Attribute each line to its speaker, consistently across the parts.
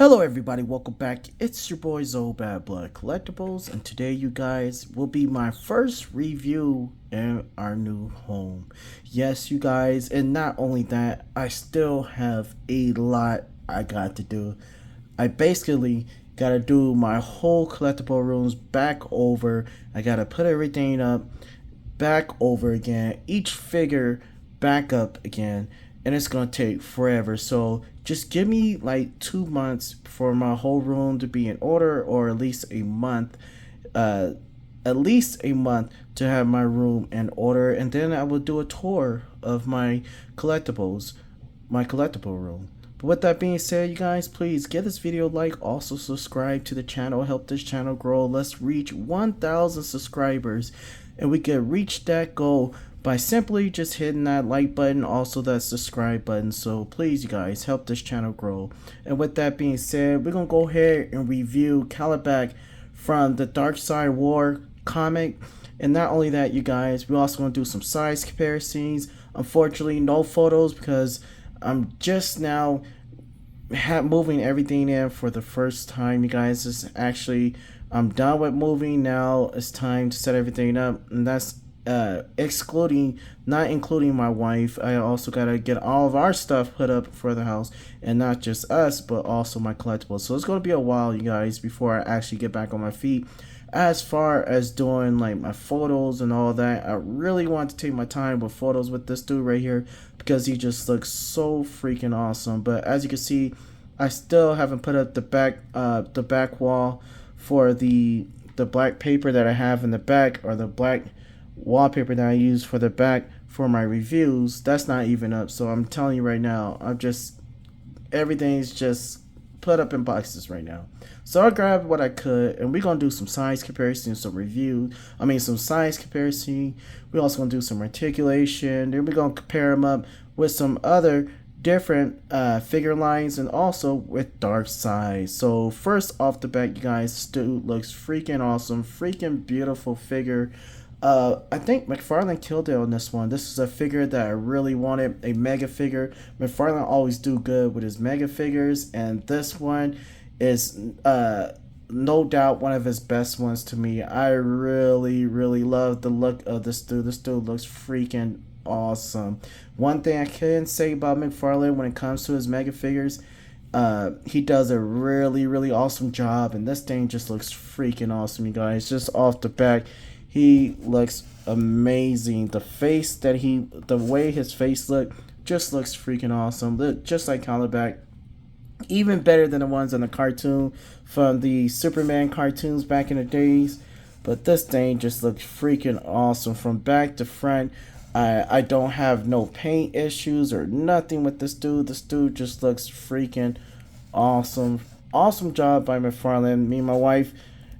Speaker 1: Hello everybody, welcome back. It's your boy Zoe Bad Blood Collectibles, and today you guys will be my first review in our new home. Yes, you guys, and not only that, I still have a lot I got to do. I basically gotta do my whole collectible rooms back over. I gotta put everything up back over again, each figure back up again, and it's gonna take forever. So just give me like 2 months for my whole room to be in order, or at least a month. Uh, at least a month to have my room in order, and then I will do a tour of my collectibles, my collectible room. But with that being said, you guys, please give this video a like. Also subscribe to the channel. Help this channel grow. Let's reach 1,000 subscribers, and we can reach that goal by simply just hitting that like button, also that subscribe button. So please, you guys, help this channel grow. And with that being said, we're gonna go ahead and review Kalibac from the Dark Side War comic. And not only that, you guys, we're also gonna do some size comparisons. Unfortunately, no photos because I'm just now moving everything in for the first time, you guys. It's actually, I'm done with moving now. It's time to set everything up, and that's not including my wife. I also gotta get all of our stuff put up for the house, and not just us, but also my collectibles. So it's gonna be a while, you guys, before I actually get back on my feet. As far as doing like my photos and all that, I really want to take my time with photos with this dude right here because he just looks so freaking awesome. But as you can see, I still haven't put up the back wall for the black paper that I have in the back, or the black wallpaper that I use for the back for my reviews. That's not even up. So I'm telling you right now, everything's just put up in boxes right now. So I grabbed what I could, and we're gonna do some size comparison, some size comparison. We're also gonna do some articulation. Then we're gonna compare them up with some other different figure lines, and also with Dark Side. So first off the bat, you guys, this dude looks freaking awesome, freaking beautiful figure. I think McFarlane killed it on this one. This is a figure that I really wanted, a mega figure. McFarlane always do good with his mega figures, and this one is no doubt one of his best ones to me. I really, really love the look of this dude. This dude looks freaking awesome. One thing I can say about McFarlane when it comes to his mega figures, he does a really, really awesome job, and this thing just looks freaking awesome, you guys. Just off the back, he looks amazing. The way his face look just looks freaking awesome. Look just like Kalibac. Even better than the ones on the cartoon from the Superman cartoons back in the days. But this thing just looks freaking awesome from back to front. I don't have no paint issues or nothing with this dude. This dude just looks freaking awesome. Awesome job by McFarlane. Me and my wife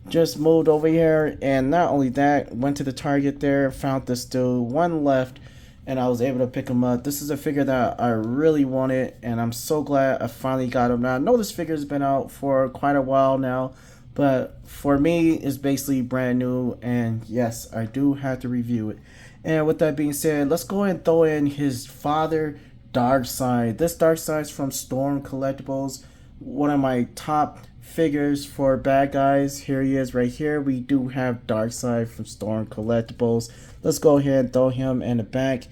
Speaker 1: just moved over here, and not only that, went to the Target there, found this dude, one left, and I was able to pick him up. This is a figure that I really wanted, and I'm so glad I finally got him. Now I know this figure's been out for quite a while now, but for me it's basically brand new, and yes, I do have to review it. And with that being said, let's go ahead and throw in his father, Dark Side. This Dark Side's from Storm Collectibles, one of my top figures for bad guys. Here he is right here. We do have Dark Side from Storm Collectibles. Let's go ahead and throw him in the back.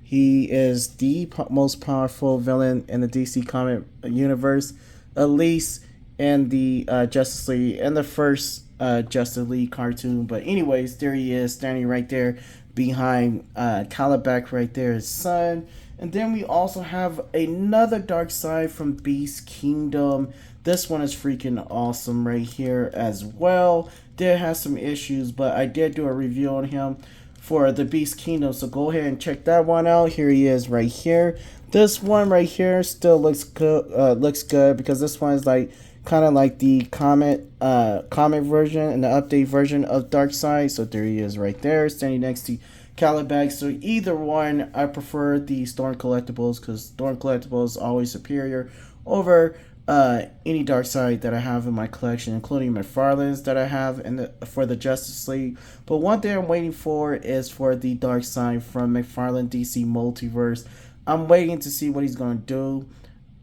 Speaker 1: He is the most powerful villain in the DC comic universe, at least in the Justice League, in the first Justice League cartoon. But anyways, there he is, standing right there behind Kalibac right there, his son. And then we also have another Dark Side from Beast Kingdom. This one is freaking awesome right here as well. Did have some issues, but I did do a review on him for the Beast Kingdom, so go ahead and check that one out. Here he is right here. This one right here still looks good because this one is like kind of like the comic version and the update version of Dark Side. So there he is right there, standing next to Kalibac. So either one, I prefer the Storm Collectibles because Storm Collectibles is always superior over any Dark Side that I have in my collection, including McFarlane's that I have for the Justice League. But one thing I'm waiting for is for the Dark Side from McFarlane DC Multiverse. I'm waiting to see what he's going to do.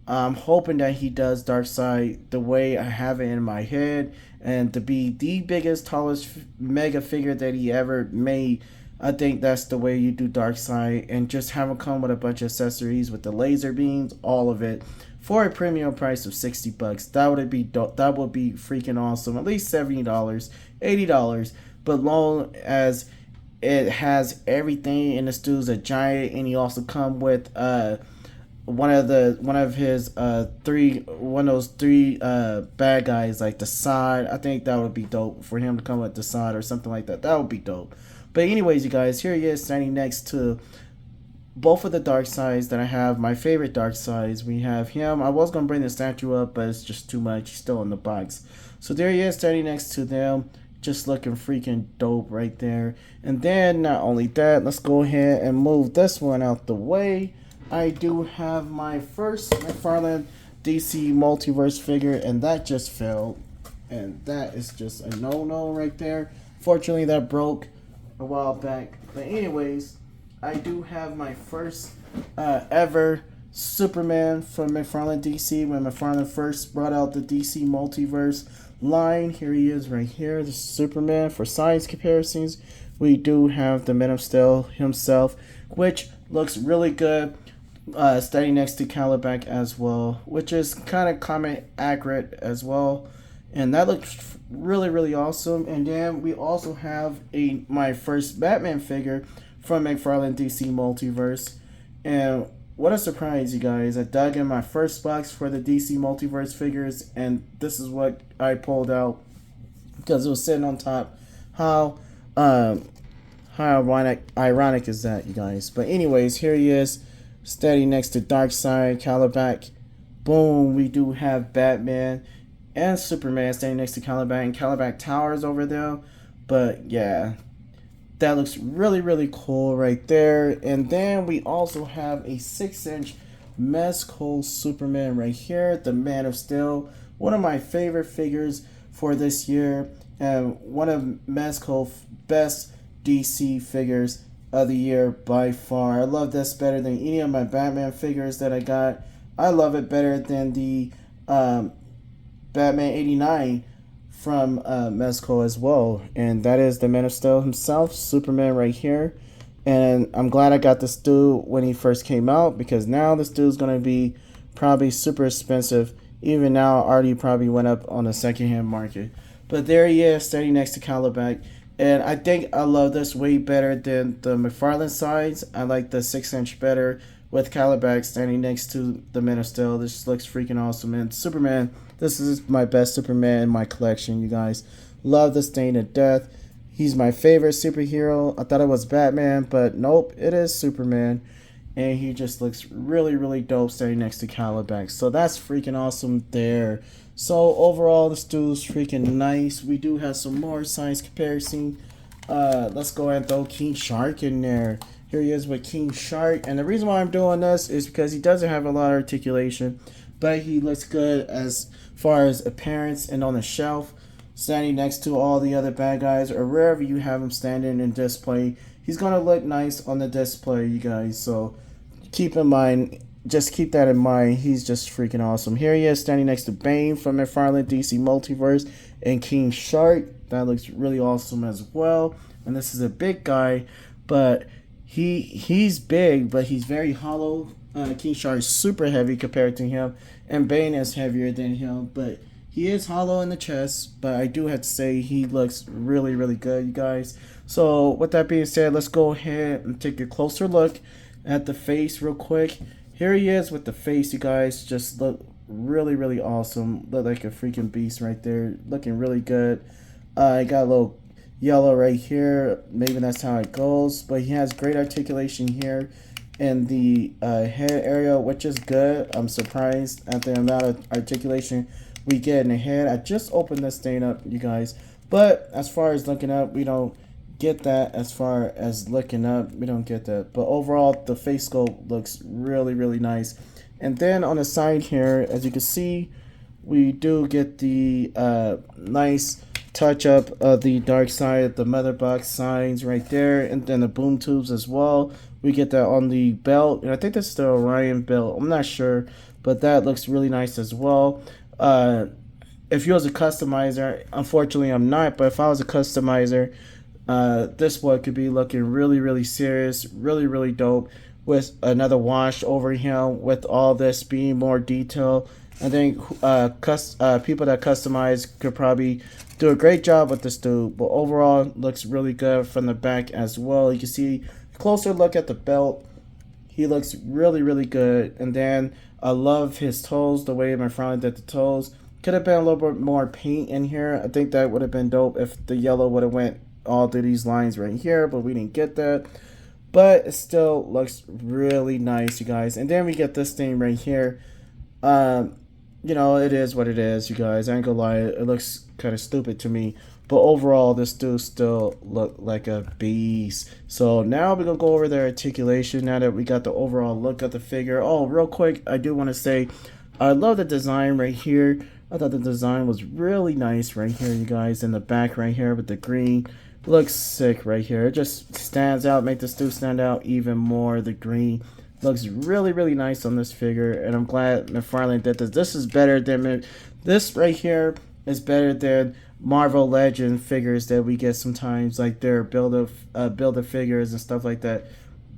Speaker 1: I'm hoping that he does Darkseid the way I have it in my head, and to be the biggest, tallest mega figure that he ever made. I think that's the way you do Darkseid, and just have him come with a bunch of accessories with the laser beams, all of it, for a premium price of $60. That would be that would be freaking awesome. At least $70, $80, but long as it has everything, and the dude's a giant, and he also come with one of his one of those three bad guys, like the side. I think that would be dope for him to come with the side or something like that. That would be dope. But anyways, you guys, here he is standing next to both of the Darkseids that I have. My favorite Darkseids. We have him. I was gonna bring the statue up, but it's just too much. He's still in the box. So there he is standing next to them, just looking freaking dope right there. And then not only that, let's go ahead and move this one out the way. I do have my first McFarlane DC Multiverse figure, and that just failed. And that is just a no-no right there. Fortunately, that broke a while back. But anyways, I do have my first ever Superman from McFarlane DC when McFarlane first brought out the DC Multiverse line. Here he is right here, the Superman. For size comparisons, we do have the Man of Steel himself, which looks really good. Standing next to Kalibac as well, which is kind of comic accurate as well, and that looks really awesome. And then we also have my first Batman figure from McFarlane DC Multiverse, and what a surprise, you guys! I dug in my first box for the DC Multiverse figures, and this is what I pulled out because it was sitting on top. How ironic is that, you guys? But anyways, here he is, standing next to Darkseid, Kalibac. Boom, we do have Batman and Superman standing next to Kalibac, and Kalibac towers over there. But yeah, that looks really cool right there. And then we also have a 6-inch Mezco Superman right here, the Man of Steel. One of my favorite figures for this year, and one of Mezco's best DC figures of the year by far. I love this better than any of my Batman figures that I got. I love it better than the Batman 89 from Mezco as well. And that is the Man of Steel himself, Superman right here. And I'm glad I got this dude when he first came out, because now this dude's going to be probably super expensive. Even now, already probably went up on the secondhand market. But there he is, standing next to Kalibac. And I think I love this way better than the McFarlane sides. I like the 6-inch better with Kalibac standing next to the Man of Steel. This looks freaking awesome. And Superman, this is my best Superman in my collection, you guys. Love this thing to death. He's my favorite superhero. I thought it was Batman, but nope, it is Superman. And he just looks really dope standing next to Kalibac. So that's freaking awesome there. So overall, this dude's freaking nice. We do have some more size comparison. Let's go ahead and throw King Shark in there. Here he is with King Shark. And the reason why I'm doing this is because he doesn't have a lot of articulation, but he looks good as far as appearance and on the shelf, standing next to all the other bad guys, or wherever you have him standing in display. He's going to look nice on the display, you guys. So keep in mind, just keep that in mind. He's just freaking awesome. Here he is standing next to Bane from McFarlane DC Multiverse and King Shark. That looks really awesome as well. And this is a big guy, but he's big, but he's very hollow. King Shark is super heavy compared to him, and Bane is heavier than him, but he is hollow in the chest. But I do have to say he looks really good, you guys. So with that being said, let's go ahead and take a closer look at the face real quick. Here he is with the face, you guys. Just look really awesome. Look like a freaking beast right there. Looking really good. I got a little yellow right here. Maybe that's how it goes. But he has great articulation here in the head area, which is good. I'm surprised at the amount of articulation we get in the head. I just opened this thing up, you guys. But as far as looking up, we don't get that. As far as looking up, we don't get that. But overall, the face sculpt looks really nice. And then on the side here, as you can see, we do get the nice touch up of the dark side, the mother box signs right there, and then the boom tubes as well, We get that on the belt, and I think that's the Orion belt. I'm not sure, but that looks really nice as well. If you was a customizer, unfortunately I'm not, but if I was a customizer, this one could be looking really, really serious, really, really dope with another wash over him with all this being more detailed. I think people that customize could probably do a great job with this dude, but overall looks really good from the back as well. You can see a closer look at the belt. He looks really, really good. And then I love his toes, the way McFarlane did the toes. Could have been a little bit more paint in here. I think that would have been dope if the yellow would have went all through these lines right here, but we didn't get that. But it still looks really nice, you guys. And then we get this thing right here. You know, it is what it is, you guys. I ain't gonna lie, it looks kind of stupid to me. But overall, this dude still look like a beast. So now we're gonna go over the articulation now that we got the overall look at the figure. Oh, real quick, I do want to say I love the design right here. I thought the design was really nice right here, you guys. In the back right here with the green. Looks sick right here. It just stands out, make this dude stand out even more. The green looks really, really nice on this figure, and I'm glad McFarlane did this. This is better than this right here is better than Marvel Legend figures that we get sometimes, like their build-a figures and stuff like that.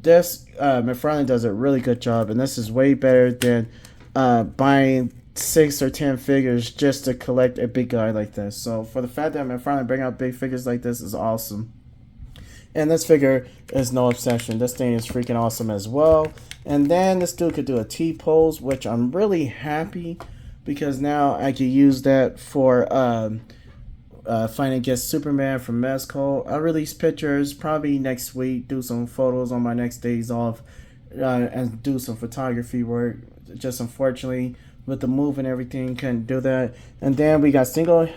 Speaker 1: This McFarlane does a really good job, and this is way better than buying 6 or 10 figures just to collect a big guy like this. So for the fact that McFarlane bring out big figures like this is awesome. And this figure is no obsession. This thing is freaking awesome as well. And then this dude could do a T-pose, which I'm really happy because now I can use that for fighting against Superman from Mezco. I'll release pictures probably next week, do some photos on my next days off, and do some photography work. Just unfortunately, with the move and everything, couldn't do that. And then we got single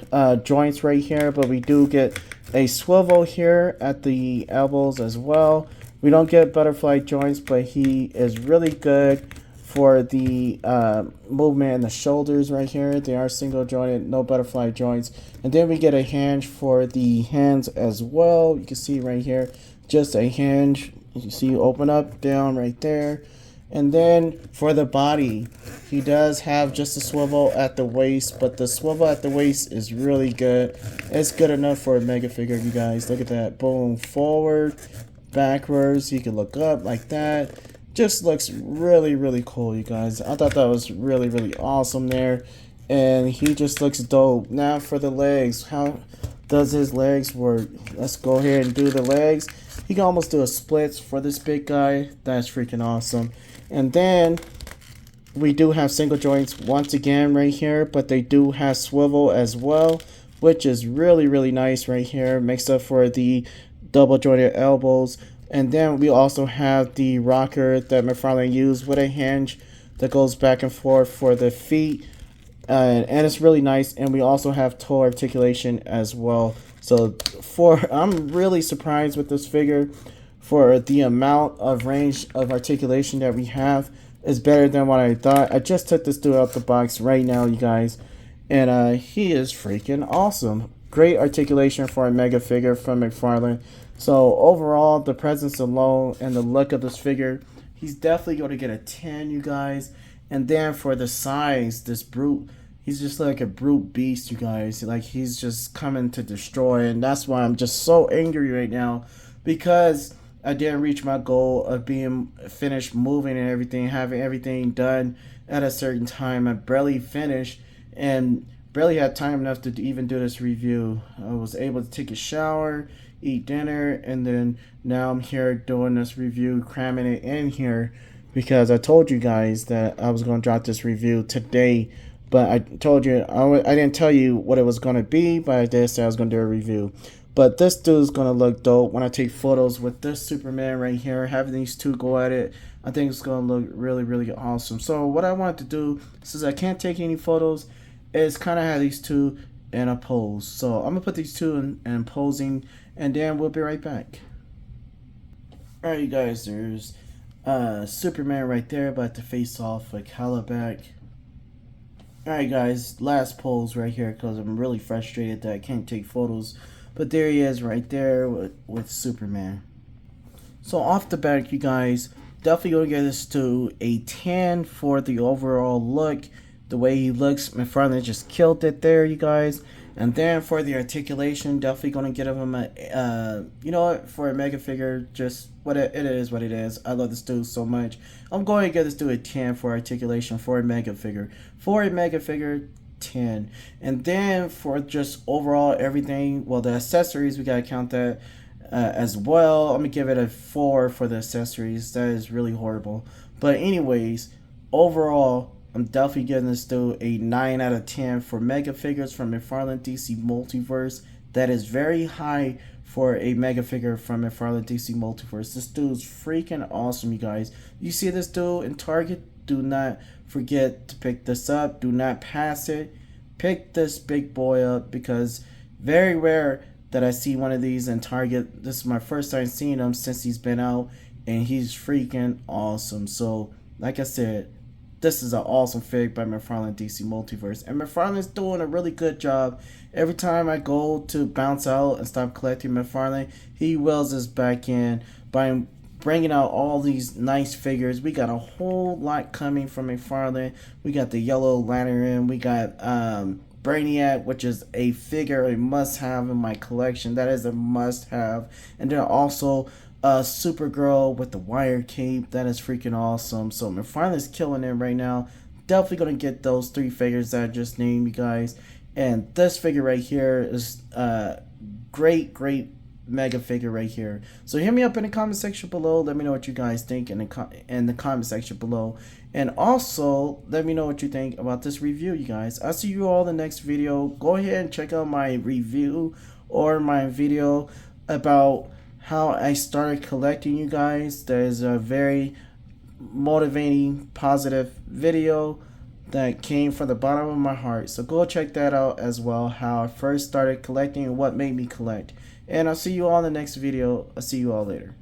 Speaker 1: joints right here, but we do get a swivel here at the elbows as well. We don't get butterfly joints, but he is really good for the movement in the shoulders right here. They are single jointed, no butterfly joints. And then we get a hinge for the hands as well. You can see right here, just a hinge. You see, open up, down right there. And then for the body, he does have just a swivel at the waist, but the swivel at the waist is really good. It's good enough for a mega figure, you guys. Look at that. Boom. Forward, backwards. He can look up like that. Just looks really, really cool, you guys. I thought that was really, really awesome there. And he just looks dope. Now for the legs. How does his legs work? Let's go ahead and do the legs. He can almost do a splits for this big guy. That's freaking awesome. And then we do have single joints once again right here, but they do have swivel as well, which is really, really nice right here. Makes up for the double jointed elbows. And then we also have the rocker that McFarlane used with a hinge that goes back and forth for the feet. And it's really nice. And we also have toe articulation as well. So I'm really surprised with this figure. For the amount of range of articulation that we have is better than what I thought. I just took this dude out the box right now, you guys, and he is freaking awesome. Great articulation for a mega figure from McFarlane. So overall, the presence alone and the look of this figure, he's definitely going to get a 10, you guys. And then for the size, this brute, he's just like a brute beast, you guys. Like, he's just coming to destroy, and that's why I'm just so angry right now, because I didn't reach my goal of being finished moving and everything, having everything done at a certain time. I barely finished and barely had time enough to even do this review. I was able to take a shower, eat dinner, and then now I'm here doing this review, cramming it in here, because I told you guys that I was going to drop this review today. But I told you, I didn't tell you what it was going to be, but I did say I was going to do a review. But this dude's going to look dope when I take photos with this Superman right here. Having these two go at it, I think it's going to look really, really awesome. So what I wanted to do, since I can't take any photos, is kind of have these two in a pose. So I'm going to put these two in posing, and then we'll be right back. Alright, you guys, there's Superman right there about to face off with Kalibac. Alright, guys, last pose right here, because I'm really frustrated that I can't take photos. But there he is right there with Superman. So off the bat, you guys, definitely gonna give this to a 10 for the overall look. The way he looks, McFarlane just killed it there, you guys. And then for the articulation, definitely gonna give him a, you know what, for a mega figure, just it is what it is. I love this dude so much. I'm going to give this dude a 10 for articulation for a mega figure. For a mega figure, 10. And then for just overall everything, well, the accessories, we gotta count that as well. I'm gonna give it a 4 for the accessories. That is really horrible. But anyways, overall, I'm definitely giving this dude a 9 out of 10 for mega figures from McFarlane DC Multiverse. That is very high for a mega figure from McFarlane DC Multiverse. This dude's freaking awesome, you guys. You see this dude in Target? Do not forget to pick this up. Do not pass it. Pick this big boy up, because very rare that I see one of these in Target. This is my first time seeing him since he's been out, and he's freaking awesome. So, like I said, this is an awesome fig by McFarlane DC Multiverse. And McFarlane's doing a really good job. Every time I go to bounce out and stop collecting McFarlane, he wells us back in by bringing out all these nice figures. We got a whole lot coming from McFarlane. We got the Yellow Lantern. We got Brainiac, which is a figure, a must-have in my collection. That is a must-have. And then also Supergirl with the wire cape. That is freaking awesome. So McFarlane's killing it right now. Definitely gonna get those 3 figures that I just named, you guys. And this figure right here is great mega figure right here. So hit me up in the comment section below. Let me know what you guys think in the comment section below. And also let me know what you think about this review, you guys. I'll see you all in the next video. Go ahead and check out my review or my video about how I started collecting, you guys. That is a very motivating, positive video that came from the bottom of my heart. So go check that out as well, how I first started collecting and what made me collect. And I'll see you all in the next video. I'll see you all later.